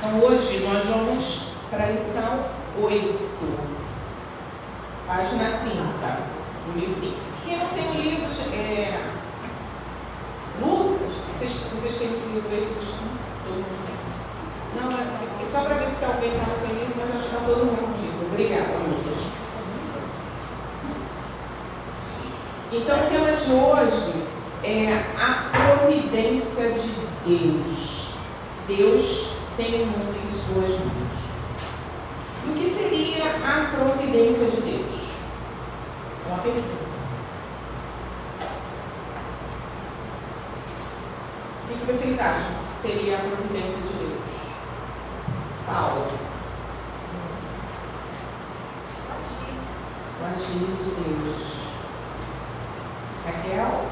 Então hoje nós vamos para a lição 8, página 30 do livrinho. Quem não tem o livro, Lucas, vocês têm o livro aí? Vocês têm? Todo mundo tem? Não, é só para ver se alguém está sem livro, mas acho que está todo mundo com livro. Obrigada, Lucas. Então o tema de hoje é a providência de Deus. Deus tem o mundo em suas mãos. E o que seria a providência de Deus? É uma pergunta. O que vocês acham que seria a providência de Deus? Paulo. O agir de Deus. Raquel?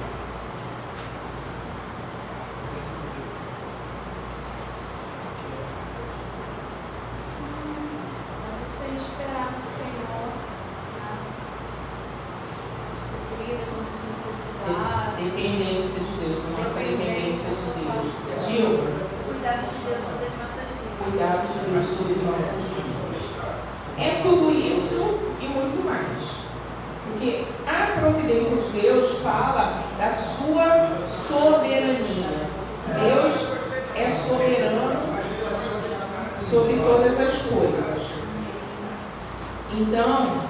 Você esperar no Senhor suprir as nossas necessidades. Dependência de Deus, nossa dependência de Deus. Gil? Cuidado de Deus sobre as nossas vidas. Cuidado de Deus sobre nossas vidas. É tudo isso e muito mais. Porque a providência de Deus fala da sua soberania. Deus é soberano sobre todas as coisas. Então,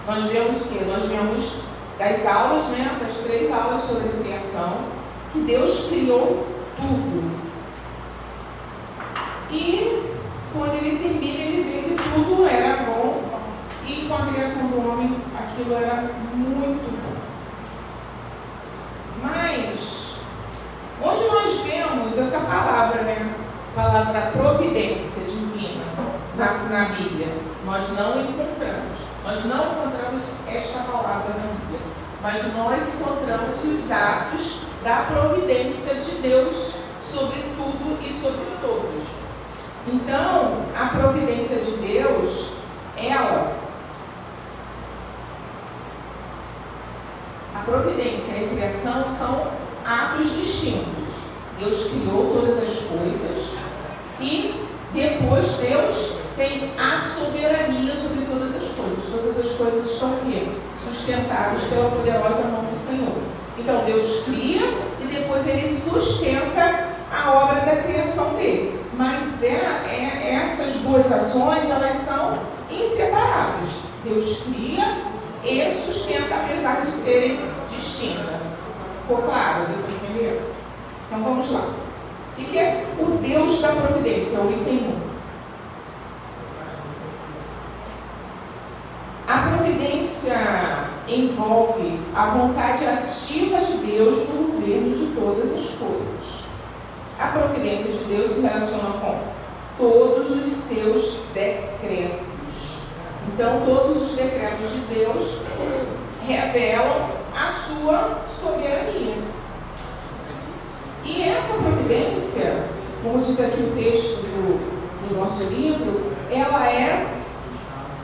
nós vemos o quê? Nós vemos das aulas, das 3 aulas sobre a criação, que Deus criou tudo. E quando ele termina, ele vê que tudo era bom. E com a criação do homem, aquilo era muito bom. Mas, onde nós vemos essa palavra, palavra providência divina na Bíblia? Nós não encontramos. Nós não encontramos esta palavra na Bíblia. Mas nós encontramos os atos da providência de Deus sobre tudo e sobre todos. Então, a providência de Deus, a providência e a criação são atos distintos. Deus criou todas as coisas e depois Deus tem a soberania sobre todas as coisas. Todas as coisas estão o quê? Sustentadas pela poderosa mão do Senhor. Então Deus cria e depois Ele sustenta a obra da criação dele. Mas essas duas ações, elas são inseparáveis. Deus cria e sustenta, apesar de serem distintas. Ficou claro? Deu para entender? Então vamos lá. O que é o Deus da providência? O item 1. A providência envolve a vontade ativa de Deus no governo de todas as coisas. A providência de Deus se relaciona com todos os seus decretos. Então, todos os decretos de Deus revelam a sua soberania. E essa providência, como diz aqui o texto do nosso livro, ela é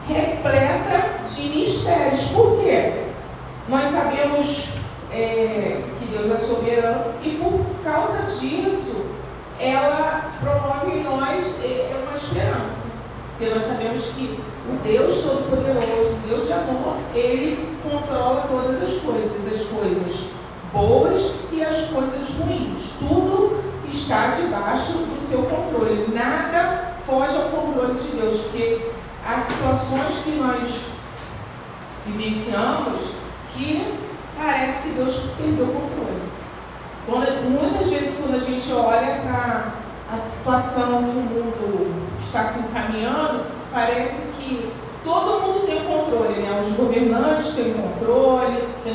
repleta de mistérios. Por quê? Nós sabemos que Deus é soberano e por causa disso ela promove em nós uma esperança. Porque nós sabemos que o Deus Todo-Poderoso, o Deus de amor, Ele controla todas as coisas boas e as coisas ruins. Tudo está debaixo do seu controle. Nada foge ao controle de Deus, porque há situações que nós vivenciamos que parece que Deus perdeu o controle. Muitas vezes, quando a gente olha para a situação que o mundo está se encaminhando, parece que todo mundo tem o controle, Os governantes têm o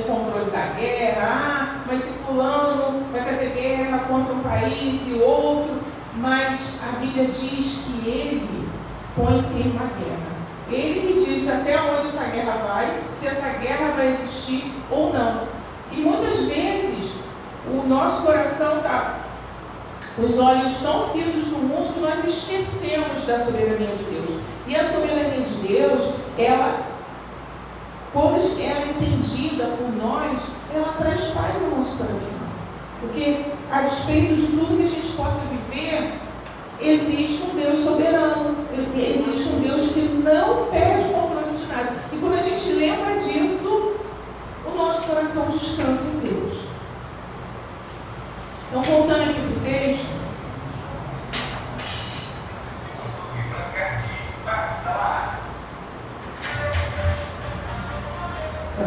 controle da guerra. Mas se fulano vai fazer guerra contra um país e outro, mas a Bíblia diz que Ele põe termo à guerra. Ele que diz até onde essa guerra vai, se essa guerra vai existir ou não. E muitas vezes o nosso coração está, os olhos tão fitos no mundo que nós esquecemos da soberania de Deus. E a soberania de Deus, quando ela é entendida por nós, ela traz paz ao nosso coração. Porque, a despeito de tudo que a gente possa viver, texto.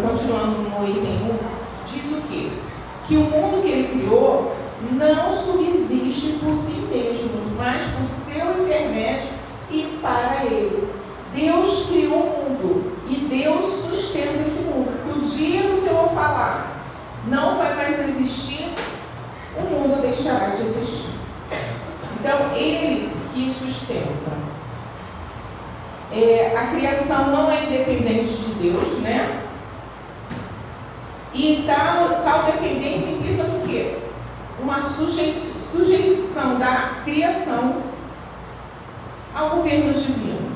Continuando no item 1, diz o quê? Que o mundo que ele criou não subsiste por si mesmo, mas por seu intermédio e para ele. Deus criou o mundo e Deus sustenta esse mundo. O dia que o Senhor falar, não vai mais existir, o mundo deixará de existir. Então, Ele que sustenta. A criação não é independente de Deus, né? E tal dependência implica o quê? Uma sujeição da criação ao governo divino.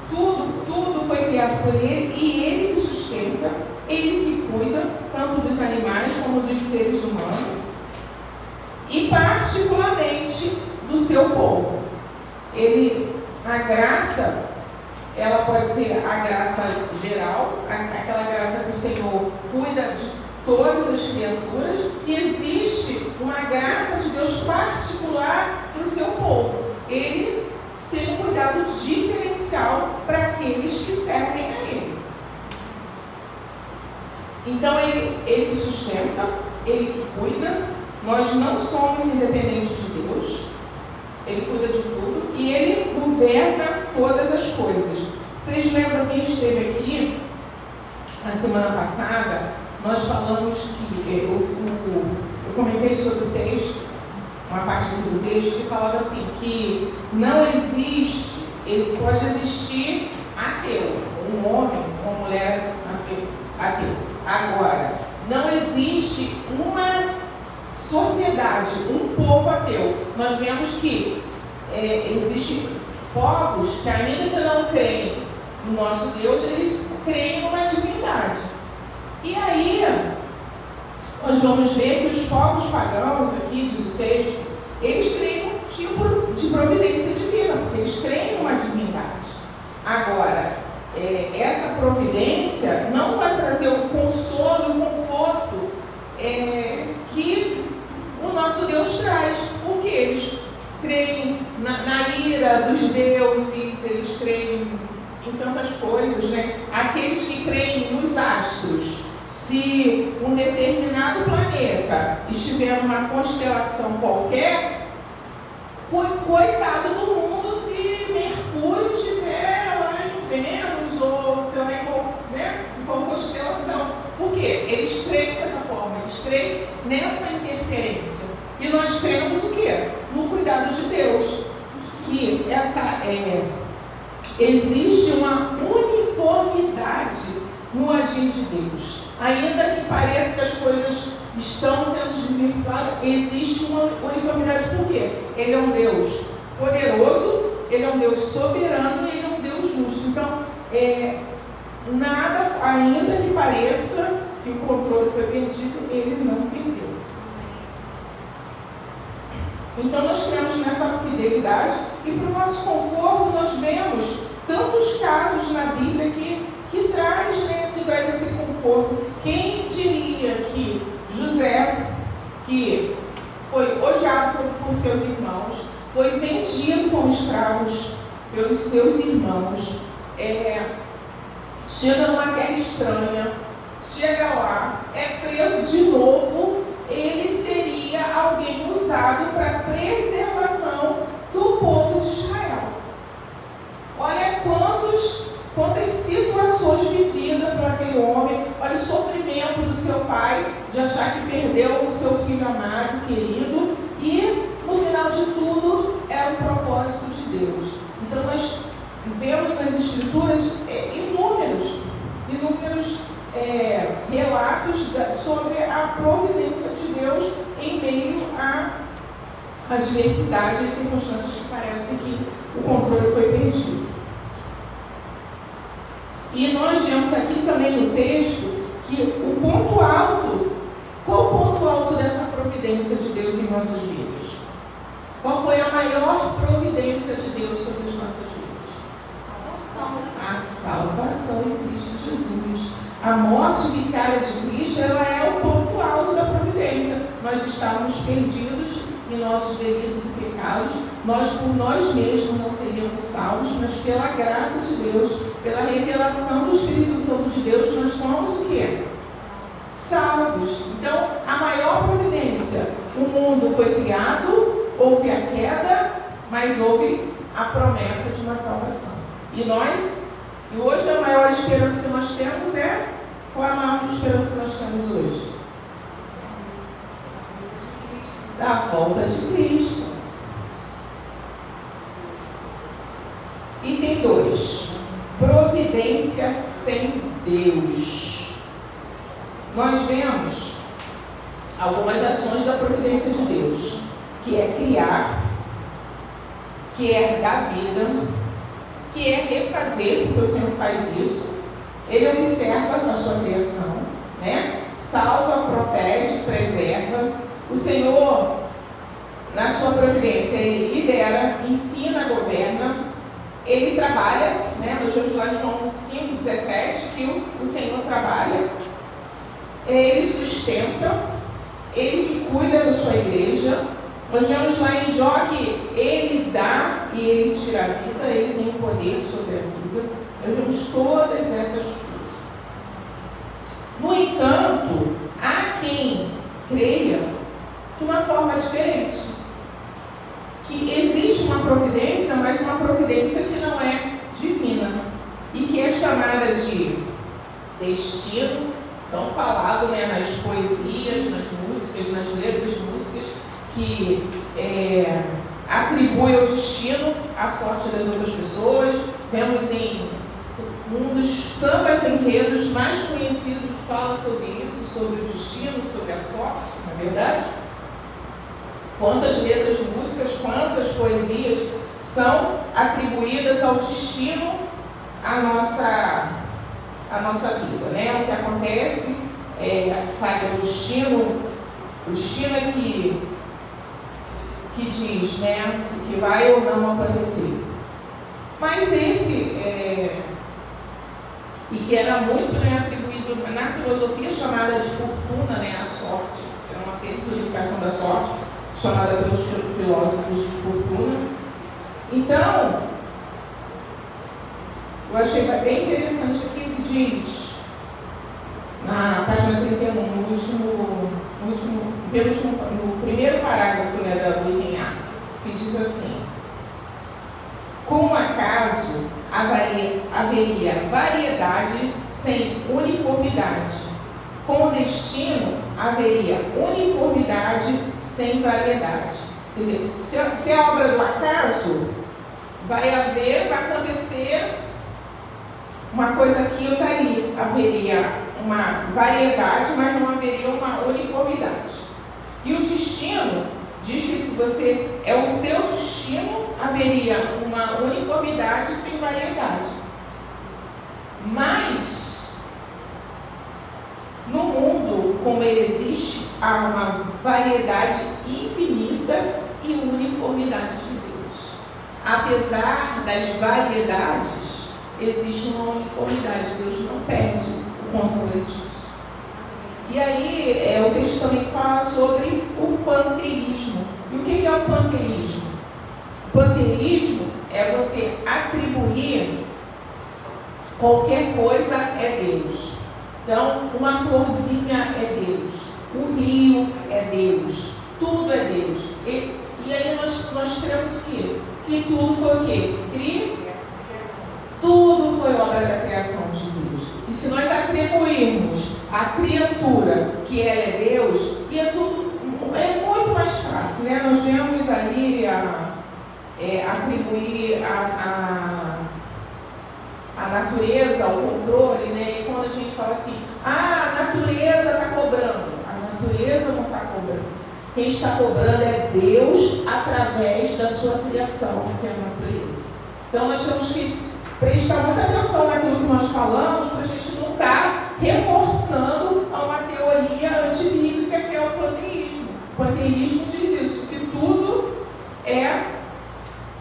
Tudo foi criado por Ele e Ele que sustenta, Ele que cuida, tanto dos animais como dos seres humanos, e particularmente do seu povo. A graça, ela pode ser a graça geral, aquela graça que o Senhor cuida de todas as criaturas, e existe uma graça de Deus particular para o seu povo. Ele tem um cuidado diferencial para aqueles que servem a Ele. Então, Ele que sustenta, Ele que cuida. Nós não somos independentes de Deus. Ele cuida de tudo e Ele governa todas as coisas. Vocês lembram quem esteve aqui na semana passada? Nós falamos que eu comentei sobre o texto, uma parte do texto que falava assim, que não existe, pode existir ateu, um homem, uma mulher ateu. Agora, não existe uma sociedade, um povo ateu. Nós vemos que existem povos que, ainda que não creem no nosso Deus, eles creem numa divindade. E aí, nós vamos ver que os povos pagãos, aqui diz o texto, eles creem num tipo de providência divina, porque eles creem numa divindade. Agora, essa providência não vai trazer o consolo e o conforto que o nosso Deus traz, porque eles creem na ira dos deuses, eles creem em tantas coisas, né? Aqueles que creem nos astros, se um determinado planeta estiver numa constelação qualquer, coitado do mundo se Mercúrio estiver lá em Vênus ou se em qual constelação. Por quê? Eles creem dessa forma, eles creem nessa interferência. E nós cremos o quê? No cuidado de Deus. Que existe uma uniformidade no agir de Deus. Ainda que pareça que as coisas estão sendo desvirtuadas, existe uma uniformidade. Por quê? Ele é um Deus poderoso, Ele é um Deus soberano e Ele é um Deus justo. Então, nada, ainda que pareça que o controle foi perdido, Ele não perdeu. Então nós cremos nessa fidelidade e para o nosso conforto nós vemos tantos casos na Bíblia que traz esse conforto. Quem diria que José, que foi odiado por seus irmãos, foi vendido como escravos pelos seus irmãos, chega numa terra estranha, chega lá, é preso de novo, ele seria alguém usado para a preservação do povo de Israel. Olha quantas situações vividas por aquele homem, olha o sofrimento do seu pai, de achar que perdeu o seu filho amado, querido, e no final de tudo era o propósito de Deus. Então nós vemos nas Escrituras inúmeros relatos sobre a providência de Deus em meio à adversidade e circunstâncias que parecem que o controle foi perdido. E nós vemos aqui também no texto que o ponto alto, qual o ponto alto dessa providência de Deus em nossas vidas? Qual foi a maior providência de Deus sobre as nossas vidas? A salvação em Cristo Jesus. A morte vicária de Cristo, ela é o ponto alto da providência. Nós estávamos perdidos em nossos delitos e pecados, nós por nós mesmos não seríamos salvos, mas pela graça de Deus, pela revelação do Espírito Santo de Deus, nós somos o quê? Salvos. Então, a maior providência, o mundo foi criado, houve a queda, mas houve a promessa de uma salvação. E hoje a maior esperança que nós temos é, qual é a maior esperança que nós temos hoje? Da volta de Cristo. Item 2. Providência sem Deus. Nós vemos algumas ações da providência de Deus, que é criar, que é dar vida, que é refazer, porque o Senhor faz isso. Ele observa a sua criação, né? Salva, protege, preserva. O Senhor, na sua providência, Ele lidera, ensina, governa. Ele trabalha, né? Nós vemos lá em João 5,17, que o Senhor trabalha. Ele sustenta, Ele que cuida da sua igreja. Nós vemos lá em Jó que Ele dá e Ele tira a vida, Ele tem poder sobre a vida. Nós vemos todas essas coisas. No entanto, há quem creia de uma forma diferente. Que existe uma providência, mas uma providência que não é divina. E que é chamada de destino, tão falado, né, nas poesias, nas músicas, nas letras de músicas, que atribui ao destino a sorte das outras pessoas. Vemos em um dos sambas enredos mais conhecidos que fala sobre isso, sobre o destino, sobre a sorte, não é verdade? Quantas letras de músicas, quantas poesias são atribuídas ao destino, à nossa vida, né? O que acontece o destino é que diz, né, o que vai ou não acontecer. Mas e que era muito, né, atribuído na filosofia chamada de fortuna, né, a sorte, é uma personificação da sorte, chamada pelos filósofos de fortuna. Então, eu achei bem interessante aqui o que diz na página 31, no primeiro parágrafo, né, da item A, que diz assim: como acaso haveria variedade sem uniformidade? Com o destino haveria uniformidade sem variedade. Quer dizer, se a obra do acaso vai acontecer uma coisa aqui e outra ali, haveria uma variedade, mas não haveria uma uniformidade. E o destino diz que se você é o seu destino, haveria uma uniformidade sem variedade. Mas no mundo como ele existe, há uma variedade infinita e uniformidade de Deus. Apesar das variedades, existe uma uniformidade. Deus não perde o controle disso. E aí, o texto também fala sobre o panteísmo. E o que é o panteísmo? O panteísmo é você atribuir qualquer coisa é Deus. Então, uma florzinha é Deus, o rio é Deus, tudo é Deus. E aí nós cremos o quê? Que tudo foi o quê? Tudo foi obra da criação de Deus. E se nós atribuirmos a criatura que ela é Deus, e é muito mais fácil, né? Nós vemos ali atribuir a natureza, o controle, né? E quando a gente fala assim, a natureza está cobrando, a natureza não está cobrando. Quem está cobrando é Deus através da sua criação, que é a natureza. Então nós temos que prestar muita atenção naquilo que nós falamos, para a gente não estar reforçando uma teoria antibíblica que é o panteísmo. O panteísmo diz isso, que tudo é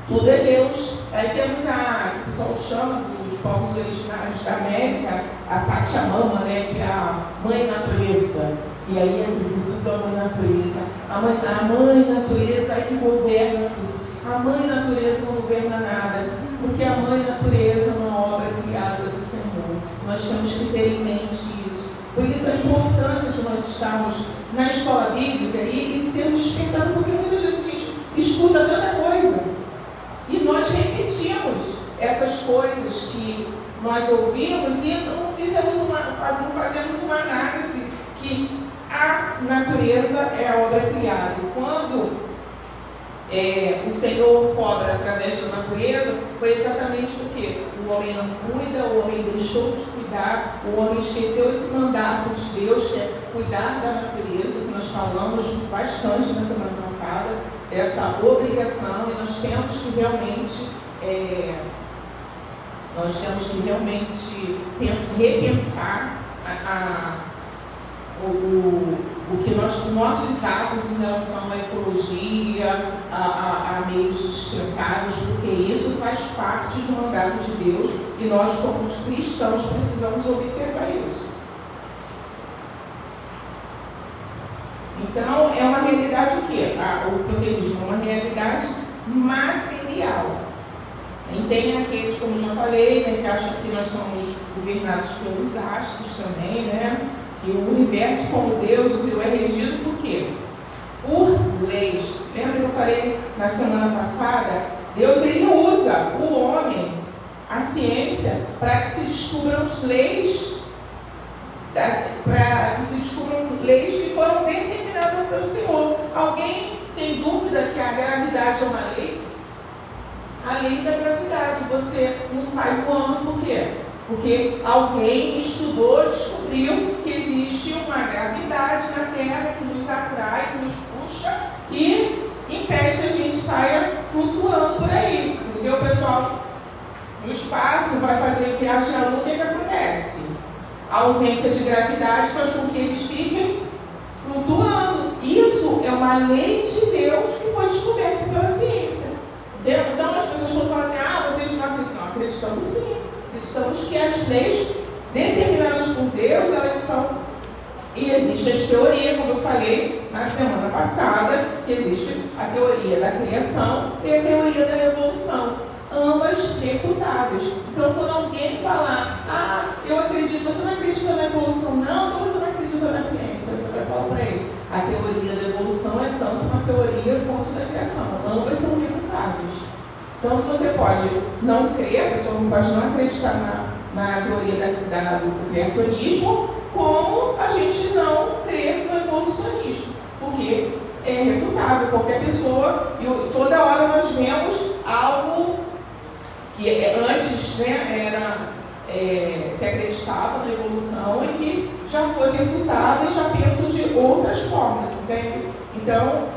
Deus. Aí temos que o pessoal chama dos povos originários da América, a Pachamama, né, que é a mãe natureza. E aí é atributo da mãe natureza. A mãe natureza é que governa tudo. A mãe natureza não governa nada, porque a mãe natureza é uma obra criada do Senhor. Nós temos que ter em mente isso. Por isso a importância de nós estarmos na escola bíblica e sermos despertados, porque muitas vezes a gente escuta tanta coisa e nós repetimos essas coisas que nós ouvimos e não fazemos uma análise que a natureza é a obra criada. Quando o Senhor cobra através da natureza, foi exatamente porque o homem não cuida, o homem deixou de cuidar, o homem esqueceu esse mandato de Deus, que é cuidar da natureza, que nós falamos bastante na semana passada, essa obrigação, e nós temos que realmente repensar nossos atos em relação à ecologia, a meios sustentáveis, porque isso faz parte de um mandato de Deus e nós, como cristãos, precisamos observar isso. Então, é uma realidade o quê? O proteísmo é uma realidade material. E tem aqueles, como já falei, né, que acham que nós somos governados pelos astros também, né? Que o universo, como Deus o criou, é regido por quê? Por leis. Lembra que eu falei na semana passada? Deus, ele usa o homem, a ciência, para que se descubram leis, que foram determinadas pelo Senhor. Alguém tem dúvida que a gravidade é uma lei? A lei da gravidade. Você não sai voando por quê? Porque alguém estudou, descobriu que existe uma gravidade na Terra que nos atrai, que nos puxa e impede que a gente saia flutuando por aí. Você vê o pessoal no espaço, vai fazer viagem à Lua, o que acontece? A ausência de gravidade faz com que eles fiquem flutuando. Isso é uma lei de Deus que foi descoberta pela ciência. Entendeu? Então as pessoas estão falando assim, vocês não acreditam? Não, acreditamos sim. Acreditamos que as leis determinadas por Deus, elas são... E existe as teorias, como eu falei na semana passada, que existe a teoria da criação e a teoria da evolução. Ambas refutáveis. Então, quando alguém falar, eu acredito, você não acredita na evolução, não, então você não acredita na ciência, você vai falar para ele. A teoria da evolução é tanto uma teoria quanto da criação. Ambas são refutáveis. Então, você pode não crer, a pessoa não pode não acreditar na teoria do criacionismo, como a gente não crer no evolucionismo, porque é refutável. Qualquer pessoa, e toda hora nós vemos algo que antes, né, se acreditava na evolução e que já foi refutado e já pensam de outras formas, entende? Então,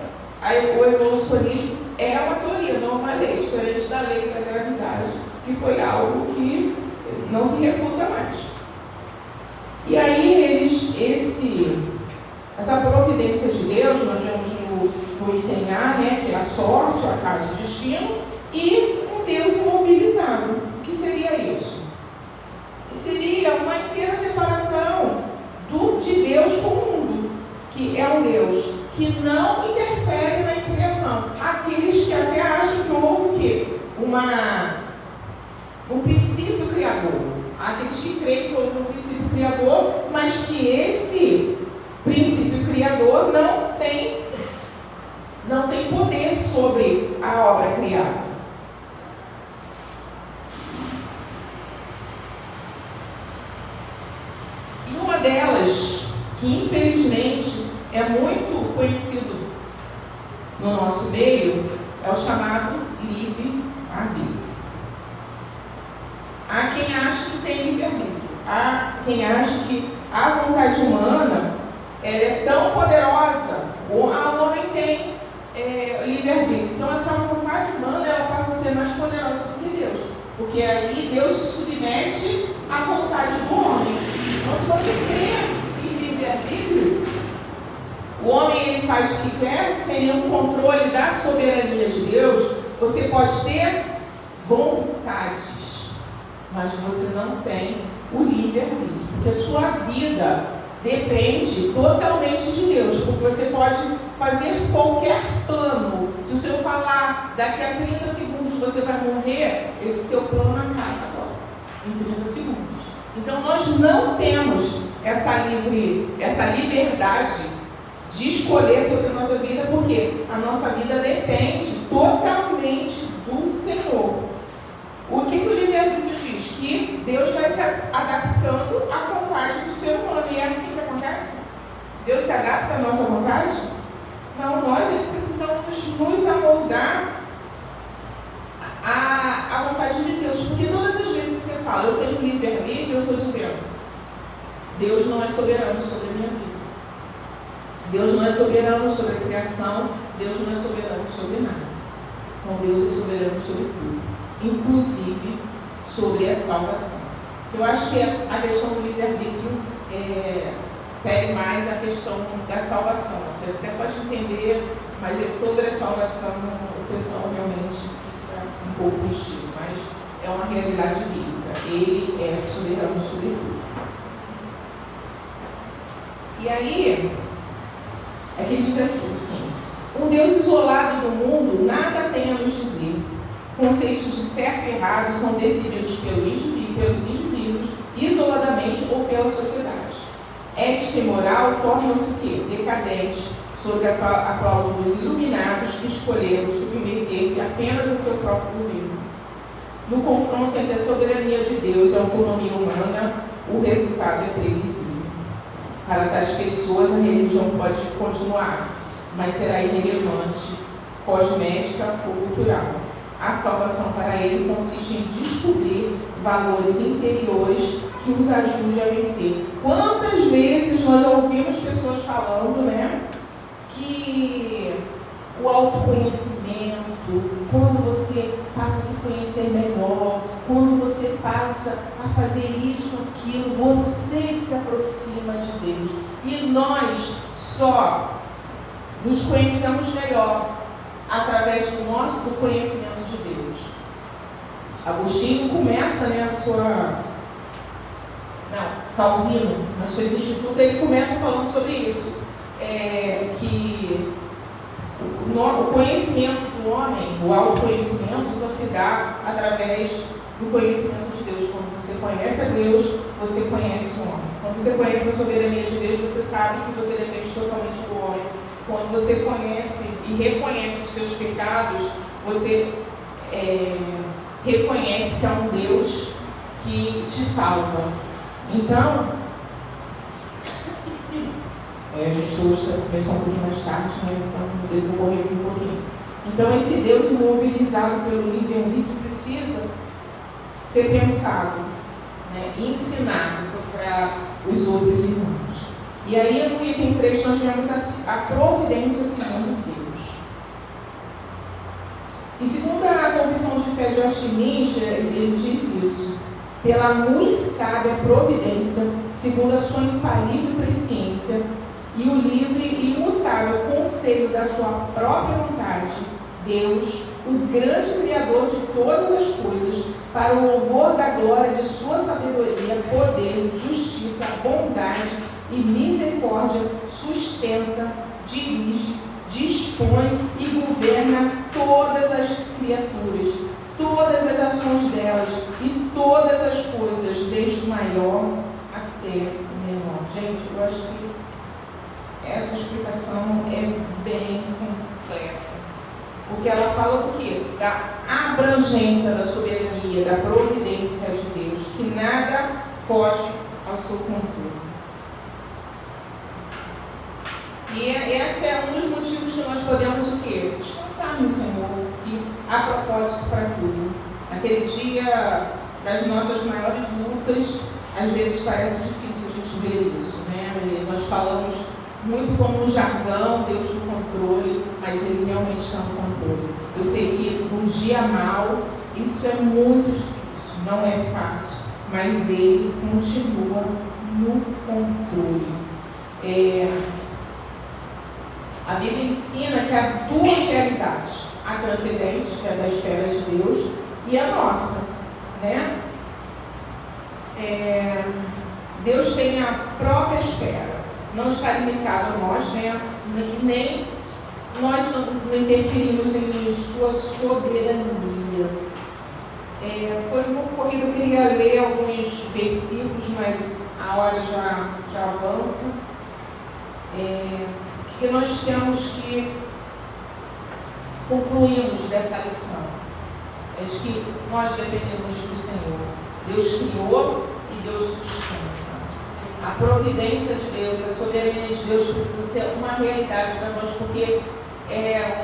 o evolucionismo é uma teoria, não uma lei, diferente da lei da gravidade, que foi algo que não se refuta mais. E aí, essa providência de Deus, nós vemos no item A, né, que é a sorte, o acaso, o destino, e um Deus imobilizado. O que seria isso? Seria uma inteira separação de Deus com o mundo, que é um Deus que não interfere na criação. Aqueles que até acham que houve o quê? Um princípio criador. Aqueles que creem que houve um princípio criador, mas que esse princípio criador não tem poder sobre a obra criada. E uma delas, que infelizmente é muito conhecido no nosso meio, é o chamado livre-arbítrio. Há quem acha que tem livre-arbítrio. Há quem acha que a vontade humana é tão poderosa, o homem tem livre-arbítrio. Então essa vontade humana ela passa a ser mais poderosa do que Deus. Porque aí Deus se submete à vontade do homem. Então se você crê em livre-arbítrio, o homem ele faz o que quer, sem nenhum controle da soberania de Deus. Você pode ter vontades, mas você não tem o livre-arbítrio, porque a sua vida depende totalmente de Deus, porque você pode fazer qualquer plano. Se o Senhor falar daqui a 30 segundos você vai morrer, esse seu plano acaba agora, em 30 segundos. Então nós não temos essa liberdade de escolher sobre a nossa vida, porque a nossa vida depende totalmente do Senhor. O que o livre-arbítrio diz? Que Deus vai se adaptando à vontade do ser humano. E é assim que acontece? Deus se adapta à nossa vontade? Não, nós precisamos nos amoldar à vontade de Deus. Porque todas as vezes que você fala, eu tenho livre-arbítrio, eu estou dizendo, Deus não é soberano sobre a minha vida. Deus não é soberano sobre a criação, Deus não é soberano sobre nada. Então Deus é soberano sobre tudo, inclusive sobre a salvação. Eu acho que a questão do livre-arbítrio fere mais a questão da salvação. Você até pode entender, mas sobre a salvação o pessoal realmente fica um pouco mexido, mas é uma realidade bíblica. Ele é soberano sobre tudo. E aí, aqui diz aqui, sim, um Deus isolado do mundo nada tem a nos dizer. Conceitos de certo e errado são decididos pelos indivíduos, isoladamente ou pela sociedade. Ética e moral tornam-se o quê? Decadentes, sob a aplauso dos iluminados que escolheram submeter-se apenas a seu próprio governo. No confronto entre a soberania de Deus e a autonomia humana, o resultado é previsível. Para tais pessoas, a religião pode continuar, mas será irrelevante, cosmética ou cultural. A salvação para ele consiste em descobrir valores interiores que os ajudem a vencer. Quantas vezes nós já ouvimos pessoas falando, que o autoconhecimento, quando você passa a se conhecer melhor, quando você passa a fazer isso, aquilo, você se aproxima de Deus. E nós só nos conhecemos melhor através do conhecimento de Deus. Agostinho começa, Calvino, nas suas institutos, ele começa falando sobre isso, que o conhecimento do homem, o autoconhecimento, só se dá através do conhecimento de Deus. Quando você conhece a Deus, você conhece o homem. Quando você conhece a soberania de Deus, você sabe que você depende totalmente do homem. Quando você conhece e reconhece os seus pecados, você reconhece que há um Deus que te salva. Então, a gente hoje está começando um pouquinho mais tarde, então devo correr aqui um pouquinho. Então, esse Deus imobilizado pelo livre-arbítrio precisa ser pensado, e ensinado para os outros irmãos. E aí, no item 3, nós vemos a providência segundo Deus. E segundo a Confissão de Fé de Westminster, ele diz isso: pela muito sábia providência, segundo a sua infalível presciência e o livre e imutável conselho da sua própria vontade, Deus, o grande Criador de todas as coisas, para o louvor da glória de sua sabedoria, poder, justiça, bondade e misericórdia, sustenta, dirige, dispõe e governa todas as criaturas, todas as ações delas e todas as coisas, desde o maior até o menor. Gente, eu acho que essa explicação é bem completa, porque ela fala do quê? Da abrangência da soberania, da providência de Deus, que nada foge ao seu controle. E esse é um dos motivos que nós podemos o quê? Descansar no Senhor, que há propósito para tudo. Naquele dia das nossas maiores lutas, às vezes parece difícil a gente ver isso, E nós falamos muito como um jargão, Deus no controle, mas Ele realmente está no controle. Eu sei que um dia mal, isso é muito difícil, não é fácil, mas Ele continua no controle. A Bíblia ensina que há duas realidades: a transcendente, que é da esfera de Deus, e a nossa, Deus tem a própria esfera. não está limitado a nós, né? E nem nós não interferimos em sua soberania. Foi muito corrido, eu queria ler alguns versículos, mas a hora já avança. Que nós temos que concluirmos dessa lição é de que nós dependemos do Senhor. Deus criou e Deus sustenta. A providência de Deus, a soberania de Deus precisa ser uma realidade para nós, porque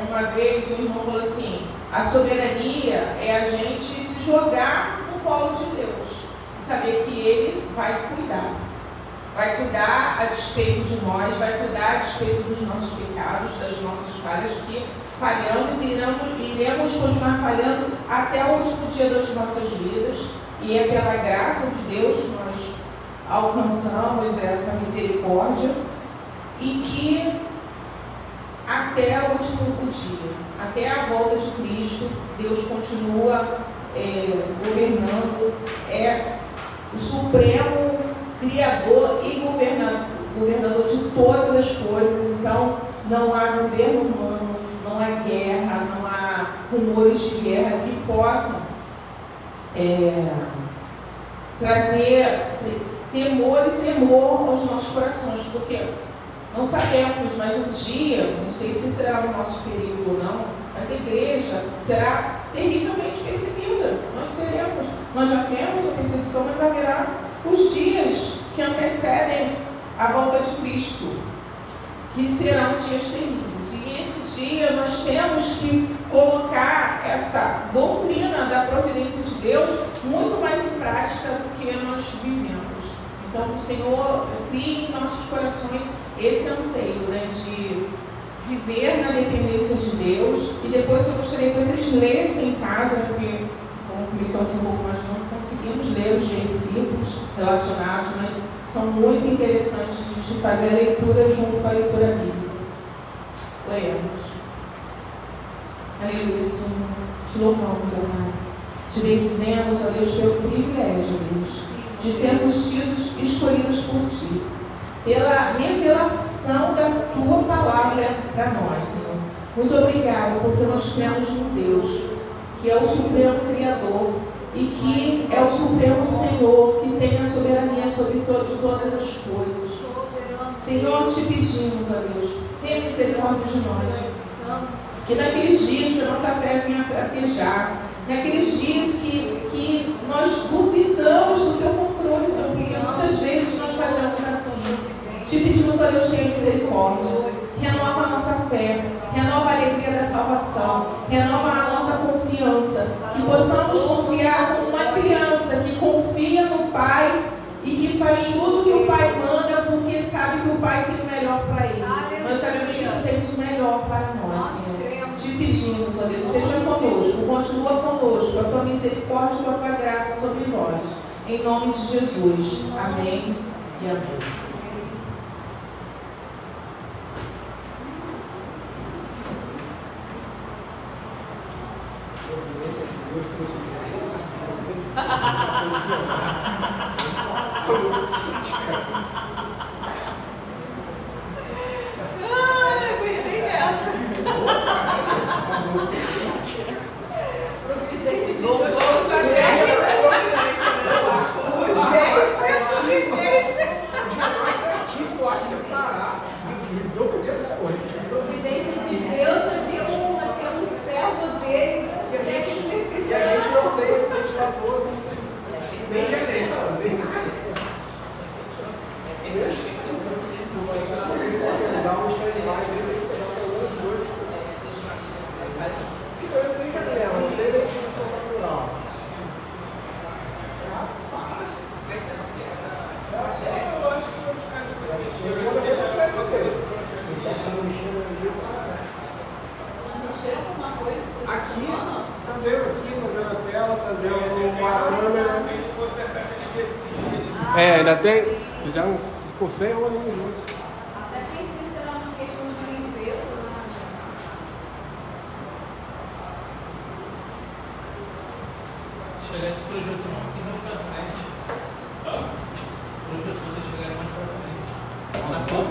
uma vez o irmão falou assim: a soberania é a gente se jogar no colo de Deus e saber que Ele vai cuidar. Vai cuidar a despeito de nós, vai cuidar a despeito dos nossos pecados, das nossas falhas, que falhamos e iremos continuar falhando até o último dia das nossas vidas. E é pela graça de Deus que nós alcançamos essa misericórdia e que até o último dia, até a volta de Cristo, Deus continua governando, é o supremo Criador e governador de todas as coisas. Então não há governo humano, não há guerra, não há rumores de guerra que possam trazer temor e tremor aos nossos corações, porque não sabemos, mas um dia, não sei se será o nosso período ou não, mas a igreja será terrivelmente perseguida. Nós já temos a perseguição, mas haverá os dias que antecedem a volta de Cristo, que serão dias terríveis. E esse dia nós temos que colocar essa doutrina da providência de Deus muito mais em prática do que nós vivemos. Então o Senhor cria em nossos corações esse anseio, né, de viver na dependência de Deus. E depois eu gostaria que vocês lessem em casa, porque como começamos um pouco mais, não conseguimos ler os versículos relacionados, mas são muito interessantes de fazer a leitura junto com a leitura bíblica. Oremos. Aleluia, Senhor. Te louvamos, ó Pai. Te bendizemos, ó Deus, pelo privilégio, Deus, de sermos tidos escolhidos por Ti, pela revelação da Tua palavra para nós, Senhor. Muito obrigado, porque nós cremos no Deus, que é o Supremo Criador e que é o Supremo Senhor, que tem a soberania sobre todas as coisas. Senhor, te pedimos, ó Deus, tenha misericórdia de nós, que naqueles dias que a nossa fé venha fraquejar, naqueles dias que nós duvidamos do Teu controle, Senhor, porque muitas vezes nós fazemos assim. Te pedimos, ó Deus, tenha misericórdia, renova a nossa fé, renova a alegria da salvação, renova a nossa confiança, que possamos confiar como uma criança que confia no Pai e que faz tudo o que o Pai manda, porque sabe que o Pai tem o melhor para ele. Nós sabemos que não temos o melhor para nós, Senhor. Te pedimos, ó Deus, seja conosco, continua conosco, a Tua misericórdia e a Tua graça sobre nós. Em nome de Jesus. Amém e amém. Gostei dessa. Providência de Deus. Providência de Deus, eu tenho um servo dele. E a gente não tem, a gente está todo nem janeiro, nem nada. Dá um stand-by desse aí, pegar pelo menos 2. Então eu tenho janela, não tem ventilação natural. Eu acho que foi os caras que eu deixei aqui, tá vendo aqui, tá vendo a tela, tá vendo uma câmera. Ainda tem. Fizeram, ficou feio ou não isso? Até que sim, será uma questão de limpeza, né? Chegar esse projeto não, aqui não pra frente. O projeto vai chegar mais pra frente. Tá todo.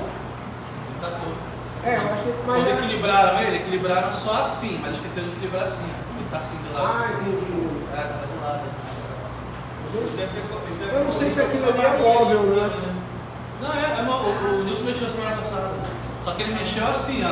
Tá todo. Eu acho que mais. Quando equilibraram só assim, mas esqueceram de equilibrar assim. Ele tá assim de lado. Entendi. Tá de lado. Eu não sei se aquilo ali é móvel, né? Não, o Nilson mexeu semana passada. Só que ele mexeu assim, ó.